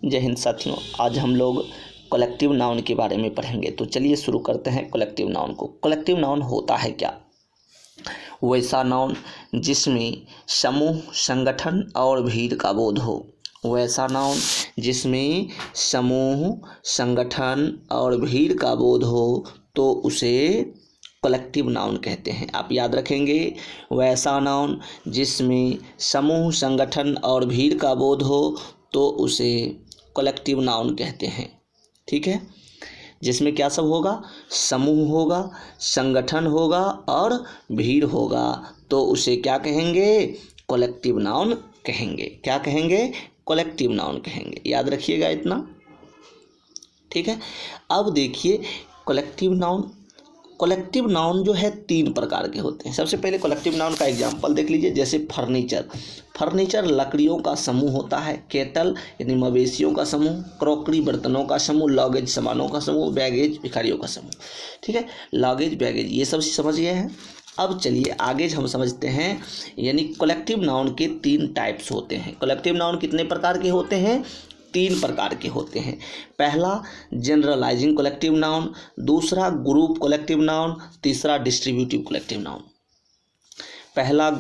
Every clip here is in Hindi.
जय हिंद साथियों, आज हम लोग कलेक्टिव नाउन के बारे में पढ़ेंगे। तो चलिए शुरू करते हैं कलेक्टिव नाउन को। कलेक्टिव नाउन होता है क्या? वैसा नाउन जिसमें समूह, संगठन और भीड़ का बोध हो। वैसा नाउन जिसमें समूह, संगठन और भीड़ का बोध हो तो उसे कलेक्टिव नाउन कहते हैं। आप याद रखेंगे, वैसा नाउन जिसमें समूह, संगठन और भीड़ का बोध हो तो उसे कलेक्टिव नाउन कहते हैं। ठीक है, जिसमें क्या सब होगा? समूह होगा, संगठन होगा और भीड़ होगा तो उसे क्या कहेंगे? कलेक्टिव नाउन कहेंगे। क्या कहेंगे? कलेक्टिव नाउन कहेंगे। याद रखिएगा इतना। ठीक है, अब देखिए कलेक्टिव नाउन जो है 3 प्रकार के होते हैं। सबसे पहले कलेक्टिव नाउन का एग्जाम्पल देख लीजिए, जैसे फर्नीचर लकड़ियों का समूह होता है। केटल यानी मवेशियों का समूह। क्रॉकरी बर्तनों का समूह। लगेज सामानों का समूह। बैगेज भिखारियों का समूह। ठीक है, लगेज, बैगेज ये सब समझ गए हैं। अब चलिए आगे हम समझते हैं, यानी कलेक्टिव नाउन के 3 टाइप्स होते हैं। कलेक्टिव नाउन कितने प्रकार के होते हैं? 3 प्रकार के होते हैं। पहला जनरलाइजिंग कलेक्टिव नाउन, दूसरा ग्रुप कलेक्टिव नाउन, तीसरा डिस्ट्रीब्यूटिव कलेक्टिव नाउन। पहला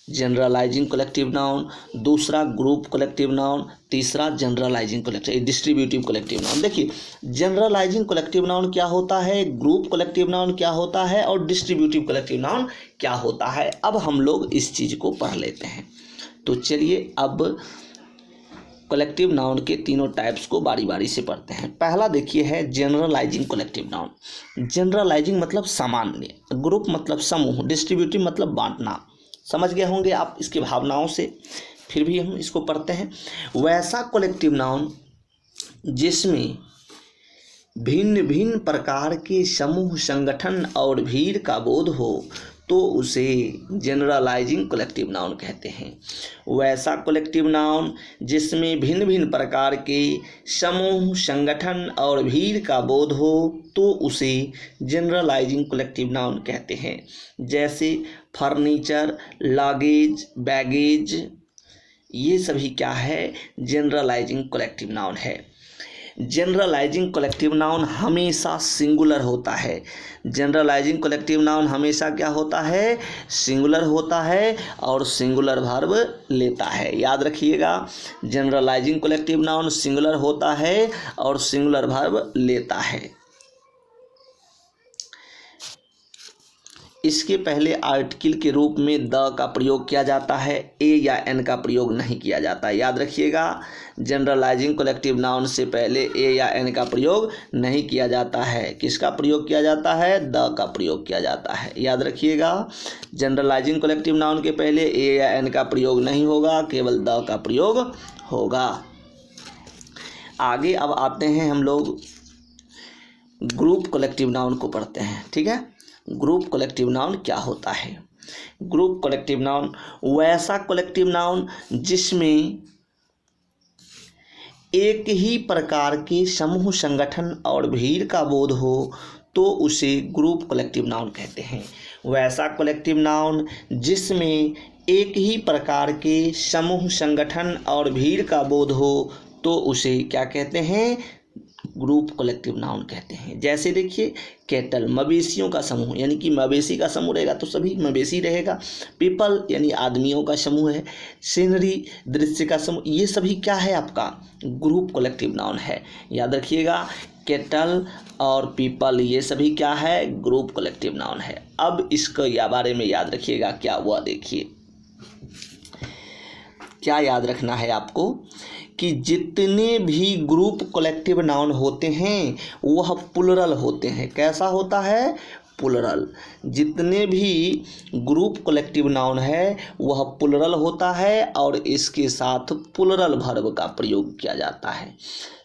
जनरलाइजिंग कलेक्टिव नाउन, दूसरा ग्रुप कलेक्टिव नाउन, तीसरा डिस्ट्रीब्यूटिव कलेक्टिव नाउन। देखिए, जनरलाइजिंग कलेक्टिव नाउन क्या होता है, ग्रुप कलेक्टिव नाउन क्या होता है और डिस्ट्रीब्यूटिव कलेक्टिव नाउन क्या होता है। अब हम लोग इस चीज़ को पढ़ लेते हैं। तो चलिए अब कलेक्टिव नाउन के तीनों टाइप्स को बारी बारी से पढ़ते हैं। पहला देखिए है जनरलाइजिंग कलेक्टिव नाउन। जनरलाइजिंग मतलब सामान्य, ग्रुप मतलब समूह, डिस्ट्रीब्यूटिव मतलब बांटना। समझ गए होंगे आप इसकी भावनाओं से, फिर भी हम इसको पढ़ते हैं। वैसा कलेक्टिव नाउन जिसमें भिन्न भिन्न प्रकार के समूह, संगठन और भीड़ का बोध हो तो उसे जनरलाइजिंग कलेक्टिव नाउन कहते हैं। वैसा कलेक्टिव नाउन जिसमें भिन्न भिन्न प्रकार के समूह, संगठन और भीड़ का बोध हो तो उसे जनरलाइजिंग कलेक्टिव नाउन कहते हैं। जैसे फर्नीचर, लगेज, बैगेज ये सभी क्या है? जनरलाइजिंग कलेक्टिव नाउन है। जनरलाइजिंग कलेक्टिव नाउन हमेशा सिंगुलर होता है। जनरलाइजिंग कलेक्टिव नाउन हमेशा क्या होता है? सिंगुलर होता है और सिंगुलर वर्ब लेता है। याद रखिएगा, जनरलाइजिंग कलेक्टिव नाउन सिंगुलर होता है और सिंगुलर वर्ब लेता है। इसके पहले आर्टिकल के रूप में द का प्रयोग किया जाता है, ए या एन का प्रयोग नहीं किया जाता। याद रखिएगा, जनरलाइजिंग कलेक्टिव नाउन से पहले ए या एन का प्रयोग नहीं किया जाता है। किसका प्रयोग किया जाता है? द का प्रयोग किया जाता है। याद रखिएगा, जनरलाइजिंग कलेक्टिव नाउन के पहले ए या एन का प्रयोग नहीं होगा, केवल द का प्रयोग होगा। आगे अब आते हैं हम लोग ग्रुप कलेक्टिव नाउन को पढ़ते हैं। ठीक है, ग्रुप कलेक्टिव नाउन क्या होता है? ग्रुप कलेक्टिव नाउन वैसा कलेक्टिव नाउन जिसमें एक ही प्रकार के समूह, संगठन और भीड़ का बोध हो तो उसे ग्रुप कलेक्टिव नाउन कहते हैं। वैसा कलेक्टिव नाउन जिसमें एक ही प्रकार के समूह, संगठन और भीड़ का बोध हो तो उसे क्या कहते हैं? ग्रुप कलेक्टिव नाउन कहते हैं। जैसे देखिए, कैटल मवेशियों का समूह, यानी कि मवेशी का समूह रहेगा तो सभी मवेशी रहेगा। पीपल यानी आदमियों का समूह है। सीनरी दृश्य का समूह, ये सभी क्या है? आपका ग्रुप कलेक्टिव नाउन है। याद रखिएगा, कैटल और पीपल ये सभी क्या है? ग्रुप कलेक्टिव नाउन है। अब इसके बारे में याद रखिएगा क्या हुआ। देखिए क्या याद रखना है आपको कि जितने भी ग्रुप कलेक्टिव नाउन होते हैं वह प्लुरल होते हैं। कैसा होता है? प्लुरल। जितने भी ग्रुप कलेक्टिव नाउन है वह प्लुरल होता है और इसके साथ प्लुरल वर्ब का प्रयोग किया जाता है।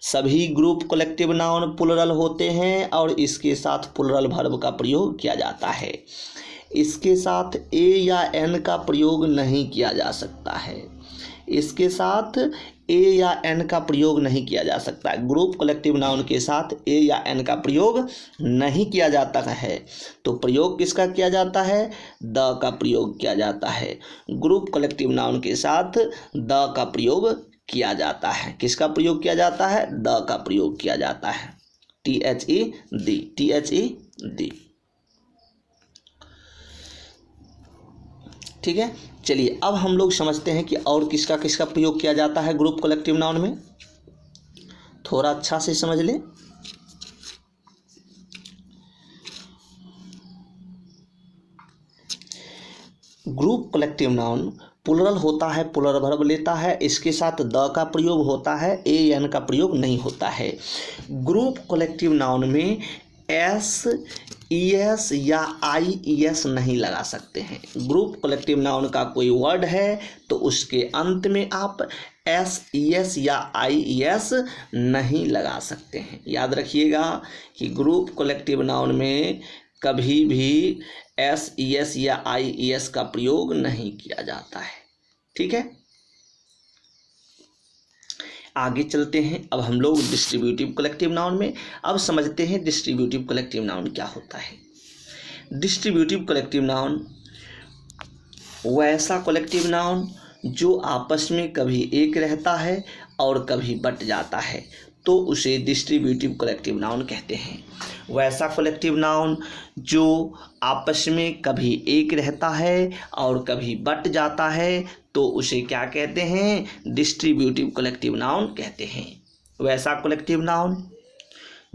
सभी ग्रुप कलेक्टिव नाउन प्लुरल होते हैं और इसके साथ प्लुरल वर्ब का प्रयोग किया जाता है। इसके साथ ए या एन का प्रयोग नहीं किया जा सकता है। इसके साथ ए या एन का प्रयोग नहीं किया जा सकता। ग्रुप कलेक्टिव नाउन के साथ ए या एन का प्रयोग नहीं किया जाता है तो प्रयोग किसका किया जाता है? द का प्रयोग किया जाता है। ग्रुप कलेक्टिव नाउन के साथ द का प्रयोग किया जाता है। किसका प्रयोग किया जाता है? द का प्रयोग किया जाता है। THED। ठीक है, चलिए अब हम लोग समझते हैं कि और किसका किसका प्रयोग किया जाता है ग्रुप कलेक्टिव नाउन में। थोड़ा अच्छा से समझ ले। ग्रुप कलेक्टिव नाउन प्लुरल होता है, प्लुरल वर्ब लेता है, इसके साथ द का प्रयोग होता है, एन का प्रयोग नहीं होता है। ग्रुप कलेक्टिव नाउन में एस, ईएस या आईईएस नहीं लगा सकते हैं। ग्रुप कलेक्टिव नाउन का कोई वर्ड है तो उसके अंत में आप एस, ईएस या आईईएस नहीं लगा सकते हैं। याद रखिएगा कि ग्रुप कलेक्टिव नाउन में कभी भी एस, ईएस या आईईएस का प्रयोग नहीं किया जाता है। ठीक है, आगे चलते हैं। अब हम लोग डिस्ट्रीब्यूटिव कलेक्टिव नाउन में अब समझते हैं डिस्ट्रीब्यूटिव कलेक्टिव नाउन क्या होता है। डिस्ट्रीब्यूटिव कलेक्टिव नाउन वैसा कलेक्टिव नाउन जो आपस में कभी एक रहता है और कभी बट जाता है तो उसे डिस्ट्रीब्यूटिव कलेक्टिव नाउन कहते हैं। वैसा कलेक्टिव नाउन जो आपस में कभी एक रहता है और कभी बट जाता है तो उसे क्या कहते हैं? डिस्ट्रीब्यूटिव कलेक्टिव नाउन कहते हैं। वैसा कलेक्टिव नाउन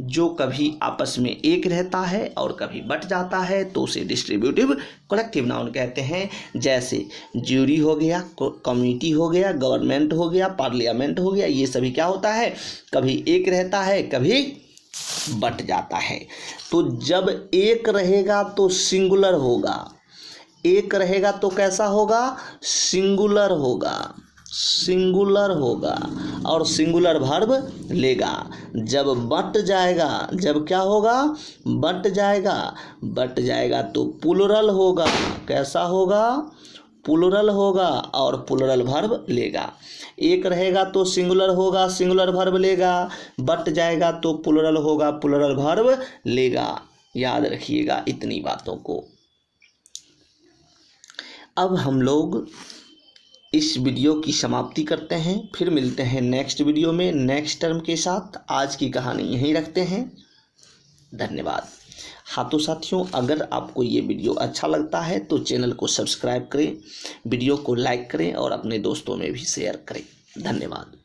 जो कभी आपस में एक रहता है और कभी बट जाता है तो उसे डिस्ट्रीब्यूटिव कलेक्टिव नाउन कहते हैं। जैसे ज्यूरी हो गया, कम्युनिटी हो गया, गवर्नमेंट हो गया, पार्लियामेंट हो गया, ये सभी क्या होता है? कभी एक रहता है, कभी बट जाता है। तो जब एक रहेगा तो सिंगुलर होगा, एक रहेगा तो कैसा होगा? सिंगुलर होगा, सिंगुलर होगा और सिंगुलर वर्ब लेगा। जब बट जाएगा, जब क्या होगा? बट जाएगा, बट जाएगा तो प्लुरल होगा। कैसा होगा? प्लुरल होगा और प्लुरल वर्ब लेगा। एक रहेगा तो सिंगुलर होगा, सिंगुलर वर्ब लेगा, बट जाएगा तो प्लुरल होगा, प्लुरल वर्ब लेगा। याद रखिएगा इतनी बातों को। अब हम लोग इस वीडियो की समाप्ति करते हैं, फिर मिलते हैं नेक्स्ट वीडियो में नेक्स्ट टर्म के साथ। आज की कहानी यहीं रखते हैं। धन्यवाद। हाँ तो साथियों, अगर आपको ये वीडियो अच्छा लगता है तो चैनल को सब्सक्राइब करें, वीडियो को लाइक करें और अपने दोस्तों में भी शेयर करें। धन्यवाद।